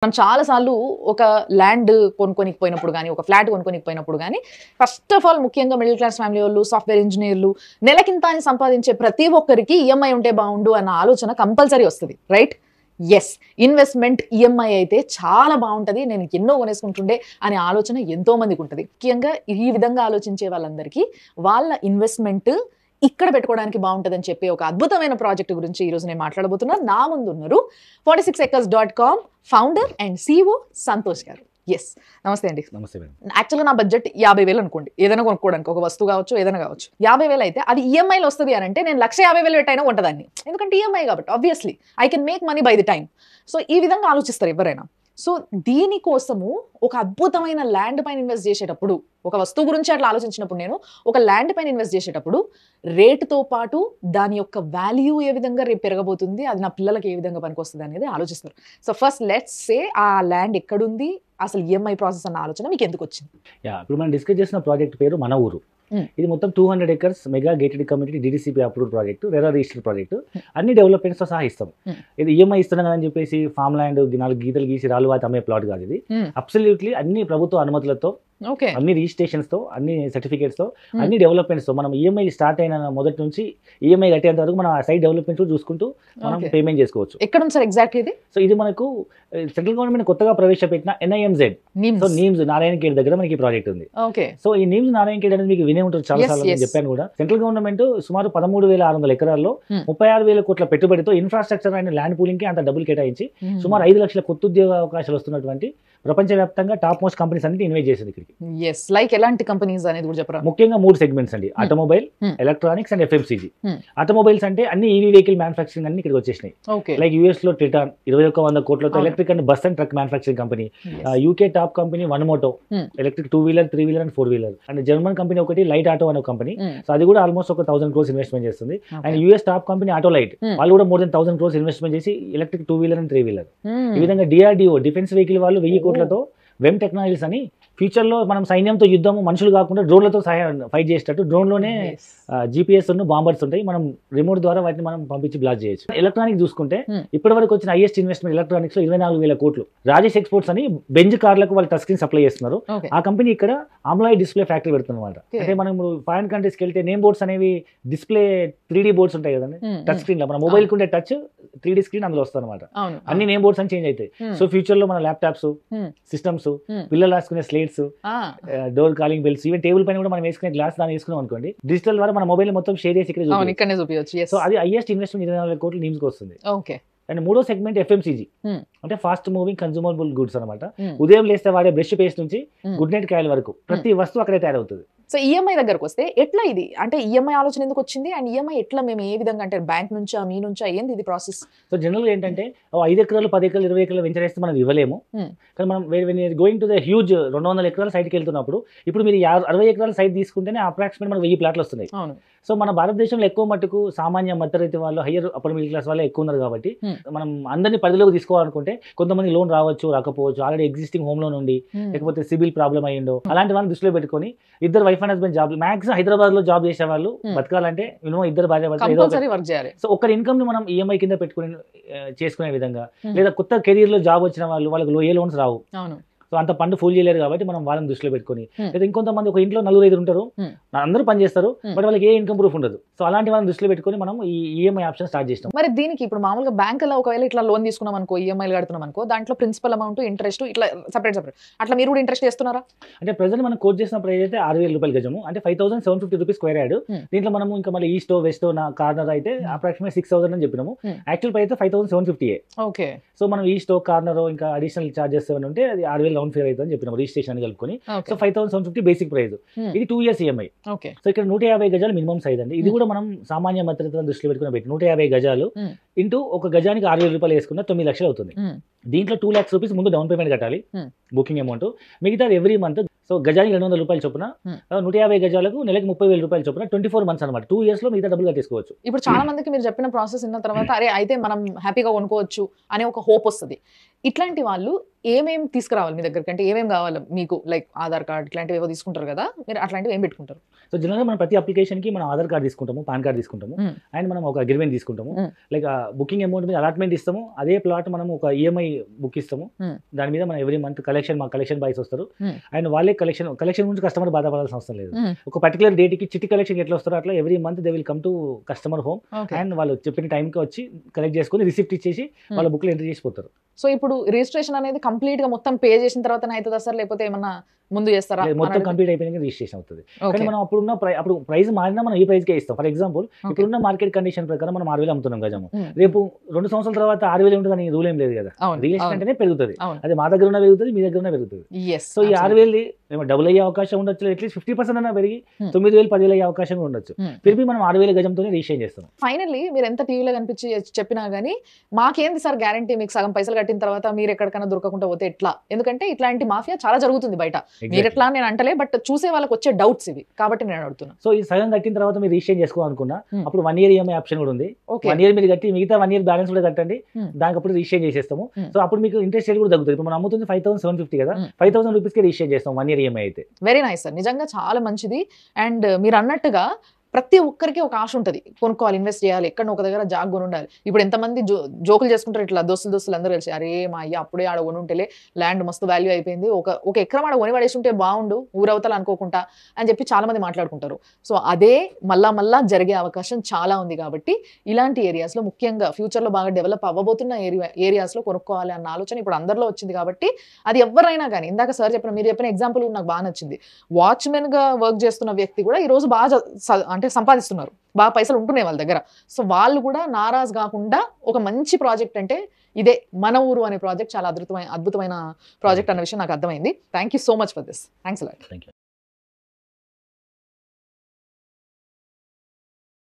మనం చాలా సార్లు ఒక ల్యాండ్ కొనుక్కోనికపోయినప్పుడు గానీ, ఒక ఫ్లాట్ కొనుక్కోనికపోయినప్పుడు గానీ, ఫస్ట్ ఆఫ్ ఆల్ ముఖ్యంగా మిడిల్ క్లాస్ ఫ్యామిలీ వాళ్ళు, సాఫ్ట్‌వేర్ ఇంజినీర్లు నెలకింత అని సంపాదించే ప్రతి ఒక్కరికి ఈఎంఐ ఉంటే బావుండు అన్న ఆలోచన కంపల్సరీ వస్తది. రైట్? యెస్. ఇన్వెస్ట్‌మెంట్ ఈఎంఐ అయితే చాలా బావుంటది. నేను ఎన్నో కొనేసుకుంటుండే అనే ఆలోచన ఎంతో మందికుంటది. ముఖ్యంగా ఈ విధంగా ఆలోచించే వాళ్ళందరికీ వాళ్ళ ఇన్వెస్ట్‌మెంట్ ఇక్కడ పెట్టుకోవడానికి బాగుంటుందని చెప్పి ఒక అద్భుతమైన ప్రాజెక్ట్ గురించి ఈ రోజు నేను మాట్లాడబోతున్నా. నా ముందు ఉన్నారు 46acres.com founder and CEO Santosh గారు. ఎస్, నమస్తే అండి. నమస్తే మేడం. యాక్చువల్గా నా బడ్జెట్ 50,000 అనుకోండి, ఏదైనా కొనుక్కోవడానికి, ఒక వస్తువు కావచ్చు, ఏదైనా కావచ్చు. 50,000 అయితే అది ఈఎంఐలో వస్తుంది అని అంటే నేను 150,000 పెట్టైనా ఉంటుందాన్ని, ఎందుకంటే ఈఎంఐ కాబట్టి obviously I can make money by the time. So ఈ విధంగా ఆలోచిస్తారు ఎవరైనా. సో దీనికోసము ఒక అద్భుతమైన ల్యాండ్ పైన ఇన్వెస్ట్ చేసేటప్పుడు, ఒక వస్తువు గురించి అట్లా ఆలోచించినప్పుడు, నేను ఒక ల్యాండ్ పైన ఇన్వెస్ట్ చేసేటప్పుడు రేటుతో పాటు దాని యొక్క వాల్యూ ఏ విధంగా రేపు పెరగబోతుంది, అది నా పిల్లలకి ఏ విధంగా పనికొస్తుంది అనేది ఆలోచిస్తారు. సో ఫస్ట్ లెట్స్ సే ఆ ల్యాండ్ ఎక్కడుంది, అసలు ఈఎంఐ ప్రాసెస్ అన్న ఆలోచన మీకు ఎందుకు వచ్చింది? ఇప్పుడు మనం డిస్కస్ చేసిన ప్రాజెక్ట్ పేరు మన ఊరు. ఇది మొత్తం 200 acres mega gated community DDCP approved project, RERA registered project. అన్ని డెవలప్మెంట్స్ తో సహా ఇస్తాం. ఇది ఈఎంఐ ఇస్తున్నాం అని చెప్పేసి ఫామ్ ల్యాండ్ 4 గీతలు గీసి రాళ్ళు వాటి అమ్మే ప్లాట్ కాదు ఇది. అబ్సల్యూట్లీ అన్ని ప్రభుత్వ అనుమతులతో, అన్ని రిజిస్ట్రేషన్స్ తో, అన్ని సర్టిఫికేట్స్ తో, అన్ని డెవలప్మెంట్స్ తో, మనం ఈఎంఐ స్టార్ట్ అయిన మొదటి నుంచి ఈఎంఐ కట్టేంత వరకు మనం ఆ సైట్ డెవలప్మెంట్ చూసుకుంటూ మనం పేమెంట్ చేసుకోవచ్చు. ఎక్కడ ఉంది సార్ ఎగ్జాక్ట్ ఇది? సో ఇది మనకు సెంట్రల్ గవర్నమెంట్ కొత్తగా ప్రవేశపెట్టిన NIMZ, సో నీమ్స్ నారాయణ ఖేడ్ దగ్గర మనకి ప్రాజెక్ట్ ఉంది. సో ఈ నీమ్స్ నారాయణ ఖేడ్ అనేది మీకు వినే ఉంటుంది చాలా సార్లు, నేను చెప్పాను కూడా. సెంట్రల్ గవర్నమెంట్ సుమారు 13,600 ఎకరాల్లో 36,000 కోట్ల పెట్టుబడితో ఇన్ఫ్రాస్ట్రక్చర్ అండ్ ల్యాండ్ పూలింగ్ కి అంత డబ్బులు కేటాయించి సుమారు 5 లక్షల కొత్త ఉద్యోగ అవకాశాలు వస్తున్నటువంటి ప్రపంచవ్యాప్తంగా టాప్ మోస్ట్ కంపెనీస్ అన్ని ఇన్వెస్ట్ చేసింది ఇక్కడికి. లైక్ ఎలాంటి కంపెనీస్ అనేది కూడా చెప్పరా? ముఖ్యంగా 3 సెగ్మెంట్స్ అండి: automobile, electronics and FMCG. Automobiles అంటే అన్ని EV వెహికల్ మ్యానుఫాక్చరింగ్ అన్ని ఇక్కడికి వచ్చేసినాయి. లైక్ US లో ట్రిటాన్ 2100 కోట్లతో electric and bus and truck manufacturing company. UK top company one Moto, electric 2-wheeler, 3-wheeler and 4-wheeler. And German company ఒకటి light auto అనే company, so అది కూడా ఆల్మోస్ట్ ఒక 1,000 crores ఇన్వెస్ట్మెంట్ చేస్తుంది. And US top company auto light, వాళ్ళు కూడా more than 1,000 crores investment చేసి electric 2-wheeler and 3-wheeler. ఈ విధంగా DRDO డిఫెన్స్ వెహికల్ వాళ్ళు 1000 కోట్లతో వెమ్ టెక్నాలజీస్ అని ఫ్యూచర్ లో మనం సైన్యంతో యుద్ధము మనుషులు కాకుండా డ్రోన్లతో ఫైట్ చేసేటట్టు, డ్రోన్ లోనే GPS బాంబర్స్ ఉంటాయి, మనం రిమోట్ ద్వారా వాటిని మనం పంపించి బ్లాస్ట్ చేయొచ్చు. ఎలక్ట్రానిక్ చూసుకుంటే ఇప్పటి వరకు వచ్చిన హైయెస్ట్ ఇన్వెస్ట్మెంట్ ఎలక్ట్రానిక్స్ లో 24,000 కోట్లు. రాజేష్ ఎక్స్పోర్ట్స్ అని బెంజ్ కార్లకు వాళ్ళు టచ్ స్క్రీన్ సప్లై చేస్తున్నారు. ఆ కంపెనీ ఇక్కడ అమ్లాయ్ డిస్ప్లే ఫ్యాక్టరీ పెడుతున్నమాట. అంటే మనం ఫారిన్ కంట్రీస్కి వెళ్తే నేమ్ బోర్డ్స్ అనేవి డిస్ప్లే 3D బోర్డ్స్ ఉంటాయి కదండి టచ్ స్క్రీన్ లో, మన మొబైల్ కుండే టచ్ 3D స్క్రీన్ అందులో వస్తుంది అనమాట. అన్ని నేమ్ బోర్డ్స్ అని చేంజ్ అవుతాయి. సో ఫ్యూచర్ లో మన ల్యాప్టాప్స్, సిస్టమ్స్, పిల్లలు రాసుకునే slates, door calling bells, even table పైన కూడా మనం వేసుకునే గ్లాస్ దాన్ని వేసుకున్నాం అనుకోండి, డిజిటల్ ద్వారా మన మొబైల్ మొత్తం షేర్ చేసి ఇక్కడ చూపించవచ్చు. సో అది హైయెస్ట్ ఇన్వెస్ట్మెంట్ 24,000 కోట్లు నీమ్స్ కి వస్తుంది. అండ్ మూడో సెగ్మెంట్ FMCG, అంటే ఫాస్ట్ మూవింగ్ కన్స్యూమబుల్ గుడ్స్ అనమాట. ఉదయం లేస్తే వాడే బ్రష్ పేస్ట్ నుంచి గుడ్ నైట్ కాయల వరకు ప్రతి వస్తువు అక్కడే తయారవుతుంది. సో ఈఎంఐ దగ్గరకు వస్తే ఎట్లా ఇది, అంటే ఈఎంఐ ఆలోచన ఎందుకు వచ్చింది, అండ్ ఈఎంఐ ఎట్లా మేము ఏ విధంగా, అంటే బ్యాంక్ నుంచా మీ నుంచా, ఏంది ఇది ప్రాసెస్? సో జనరల్ గా ఏంటంటే 5 ఎకరాలు 10 ఎకరాలు 20 ఎకరాలు వెంచర్ వేస్తే మనం ఇవ్వలేము. కానీ మనం గోయింగ్ టు ద హ్యూజ్ 200 ఎకరాల సైట్కి వెళ్తున్నప్పుడు, ఇప్పుడు మీరు 60 ఎకరాల సైట్ తీసుకుంటేనే అప్రాక్సిమేట్ మనకు 1000 ప్లాట్లు వస్తున్నాయి. సో మన భారతదేశంలో ఎక్కువ మట్టుకు సామాన్య మధ్యతరగతి వాళ్ళు, హయ్యర్ అప్పర్ మిడిల్ క్లాస్ వాళ్ళు ఎక్కువ ఉన్నారు కాబట్టి మనం అందరినీ పరిధిలోకి తీసుకోవాలనుకుంటే కొంతమంది లోన్ రావచ్చు, రాకపోవచ్చు, ఆల్రెడీ ఎగ్జిస్టింగ్ హోమ్ లోన్ ఉండి, లేకపోతే సిబిల్ ప్రాబ్లం అయ్యిందో, అలాంటి వాళ్ళని దృష్టిలో పెట్టుకొని ఇద్దరు wife and husband job, maximum Hyderabad లో జాబ్ చేసే వాళ్ళు బతకాలంటే ఇద్దరు భార్య భర్త. సో ఒకరి ఇన్కమ్ ని మనం ఈఎంఐ కింద పెట్టుకుని చేసుకునే విధంగా, లేదా కొత్త కెరీర్ లో జాబ్ వచ్చిన వాళ్ళు, వాళ్ళకి ఏ లోన్స్ రావు, సో అంత ఫండ్ ఫుల్ చేయలేరు కాబట్టి మనం వాళ్ళని దృష్టిలో పెట్టుకుని, లేదా ఇంకొంతమంది ఒక ఇంట్లో 4-5 ఉంటారు, అందరూ పని చేస్తారు బట్ వాళ్ళకి ఏ ఇన్కమ్ ప్రూఫ్ ఉండదు, సో అలాంటి వాళ్ళని దృష్టిలో పెట్టుకుని మనం ఈ ఈఎంఐ ఆప్షన్ స్టార్ట్ చేస్తాం. మరి దీనికి ఇప్పుడు మామూలుగా బ్యాంకులో ఒకవేళ ఇట్లా లోన్ తీసుకున్నాం అనుకో, ఈఎంఐలు కడుతున్నాం అనుకో, దాంట్లో ప్రిన్సిపల్ అమౌంట్, ఇంట్రెస్ట్ ఇట్లా సపరేట్ అట్లా మీరు కూడా ఇంట్రెస్ట్ చేస్తున్నారా? అంటే ప్రెజెంట్ మనం కోట్ చేసిన ప్రైస్ అయితే 6,000 రూపాయలు గజము, అంటే 5,750 రూపీస్ స్క్వేర్ యార్డ్. దీంట్లో మనం ఇంకా మళ్ళీ ఈస్ట్ వెస్ట్ కార్నర్ అయితే అప్రాక్సిమేట్ 6,000 అని చెప్పినాము. యాక్చువల్ ప్రైస్ అయితే 5,750. ఓకే. సో మనం ఈస్ట్ కార్నర్ ఇంకా అడిషనల్ చార్జెస్ ఏమైనా ఉంటే అది 6,000 రౌండ్ ఫిగర్ అవుతుంది అని చెప్పినాము, రిజిస్ట్రేషన్ కలుపుకొని. So 5,750 basic price. ఇది 2 years ఈఎంఐ. సో ఇక్కడ 150 గజాలు మినిమం సైజ్ అండి. ఇది కూడా మనం సామాన్య మధ్యతరగతి దృష్టిలో పెట్టుకుని పెట్టి 150 గజాలు ఇంటూ ఒక గజానికి 6,000 రూపాయలు వేసుకున్న 9 లక్షలు అవుతుంది. దీంట్లో 2 lakhs రూపీస్ ముందు డౌన్ పేమెంట్ కట్టాలి, బుకింగ్ అమౌంట్. మిగతా ఎవ్రీ మంత్, సో గజానికి 200 రూపాయలు చొప్పున, 150 గజాలకు నెలకు 30,000 రూపాయలు చొప్పున 24 months అనమాట. 2 years లో మిగతా డబ్బులు కట్టేసుకోవచ్చు. ఇప్పుడు చాలా మందికి మీరు చెప్పిన ప్రాసెస్ విన్న తర్వాత అరే అయితే మనం హ్యాపీగా కొనుక్కోవచ్చు అనే ఒక హోప్ వస్తుంది. ఇట్లాంటి వాళ్ళు ఏమేమి తీసుకురావాలి మీ దగ్గరికి, అంటే ఏమేమి కావాలి మీకు, లైక్ ఆధార్ కార్డ్ ఇట్లాంటివి ఏవో తీసుకుంటారు కదా, మీరు అట్లాంటివి ఏం పెట్టుకుంటారు? సో జనరల్గా మనం ప్రతి అప్లికేషన్ కి మనం ఆధార్ కార్డ్ తీసుకుంటాము, పాన్ కార్డ్ తీసుకుంటాము, అండ్ మనం ఒక అగ్రిమెంట్ తీసుకుంటాము. లైక్ బుకింగ్ అమౌంట్ మీద అలాట్మెంట్ ఇస్తాము, అదే ప్లాట్ మనం ఒక ఈఎంఐ బుక్ ఇస్తాము, దాని మీద మనం ఎవ్రీ మంత్ మా కలెక్షన్ బాయ్స్ వస్తారు, అండ్ వాళ్ళే కలెక్షన్ గురించి కస్టమర్ బాధపడాల్సిన అవసరం లేదు. ఒక పర్టికులర్ డేట్ కి చిట్టి కలెక్షన్ ఎట్లా వస్తారో అట్లా every month they will come to customer home and వాళ్ళు చెప్పిన టైంకి వచ్చి కలెక్ట్ చేసుకుని రిసిప్ట్ ఇచ్చేసి వాళ్ళ బుక్ లో ఎంట్రీ చేసిపోతారు. సో ఇప్పుడు రిజిస్ట్రేషన్ అనేది కంప్లీట్ గా మొత్తం పే చేసిన తర్వాత అవుతుందా సార్, లేకపోతే ఏమన్నా ముందు చేస్తారా? మొత్తం కంప్లీట్ అయిపోయినాక రిజిస్ట్రేషన్ అవుతుంది. కానీ మనం అప్పుడు ప్రైస్ మారినా మనం ఈ ప్రైస్ కే ఇస్తాం. ఫర్ ఎగ్జాంపుల్ ఇప్పుడున్న మార్కెట్ కండిషన్ ప్రకారం మనం 6,000 అమ్ముతున్నాం గజము, రేపు 2 సంవత్సరాల తర్వాత 6,000 ఉంటుందని రూల్ ఏం లేదు కదా, రిజిస్ట్రేషన్ అంటేనే పెరుగుతుంది. అది మా దగ్గర ఉన్న పెరుగుతుంది, మీ దగ్గర ఉన్న పెరుగుతుంది. సో ఈ 6,000 డబుల్ అయ్యే అవకాశం ఉండొచ్చు, అట్లీస్ట్ 50% అన్నా పెరిగి 9,000 10,000 అయ్యే అవకాశం కూడా ఉండొచ్చు. తిరిగి మనం 6,000 గజంతోనే రిజిస్ట్రేషన్ చేస్తాం. ఫైనల్లీ మీరు ఎంత టీవీలో కనిపించి చెప్పినా గానీ మాకేంది సార్ గ్యారంటీ, మీకు సగం పైసలు కట్టిన తర్వాత మీరు ఎక్కడికైనా దొరకకుండా పోతే ఎట్లా? ఎందుకంటే ఇట్లాంటి మాఫియా చాలా జరుగుతుంది బయట. మీరు ఎట్లా నేను అంటలే, బట్ చూసే వాళ్ళకి వచ్చే డౌట్స్ ఇవి కాబట్టి నేను అడుగుతున్నా. సో ఈ సగం కట్టిన తర్వాత మీరు రిజిస్ట్రేషన్ చేసుకోవాలనుకున్నా అప్పుడు 1 year ఈఎంఐ ఆప్షన్ కూడా ఉంది. 1 year మీరు కట్టి మిగతా 1 year బ్యాలెన్స్ కూడా కట్టండి, దానికి అప్పుడు రిజిస్ట్రేషన్ చేసేస్తాము. సో అప్పుడు మీకు ఇంట్రెస్ట్ రేట్ కూడా తగ్గుతుంది. ఇప్పుడు మనం అమ్ముతుంది 5,750 కదా, 5,000 రూపీస్కి రిజిస్ట్రేషన్ చేస్తాం 1 year ఈఎంఐ అయితే. వెరీ నైస్ సార్, నిజంగా చాలా మంచిది. అండ్ మీరు అన్నట్టుగా ప్రతి ఒక్కరికి ఒక ఆశ ఉంటుంది, కొనుక్కోవాలి, ఇన్వెస్ట్ చేయాలి, ఎక్కడ ఒక దగ్గర జాగ్ కొని ఉండాలి. ఇప్పుడు ఎంతమంది జోకులు చేసుకుంటారు ఇట్లా దోస్తులు అందరూ కలిసి, అరే మా అయ్య అప్పుడే ఆడ కొని ఉంటేలే ల్యాండ్ మస్తు వాల్యూ అయిపోయింది, ఒక ఎకరం ఆడ కొని పడేస్తుంటే బాగుండు ఊరవతలు అనుకోకుండా అని చెప్పి చాలా మంది మాట్లాడుకుంటారు. సో అదే మళ్ళా జరిగే అవకాశం చాలా ఉంది. కాబట్టి ఇలాంటి ఏరియాస్లో ముఖ్యంగా ఫ్యూచర్లో బాగా డెవలప్ అవ్వబోతున్న ఏరియాస్లో కొనుక్కోవాలి అన్న ఆలోచన ఇప్పుడు అందరిలో వచ్చింది. కాబట్టి అది ఎవరైనా కానీ, ఇందాక సార్ చెప్పిన మీరు చెప్పిన ఎగ్జాంపుల్ నాకు బాగా నచ్చింది. వాచ్మెన్గా వర్క్ చేస్తున్న వ్యక్తి కూడా ఈరోజు బాగా అంటే సంపాదిస్తున్నారు, బాగా పైసలు ఉంటున్నాయి వాళ్ళ దగ్గర. సో వాళ్ళు కూడా నారాజ్ కాకుండా ఒక మంచి ప్రాజెక్ట్ అంటే ఇదే మన ఊరు అనే ప్రాజెక్ట్ చాలా అద్భుతమైన ప్రాజెక్ట్ అన్న విషయం నాకు అర్థమైంది. Thank you so much for this. Thanks a lot.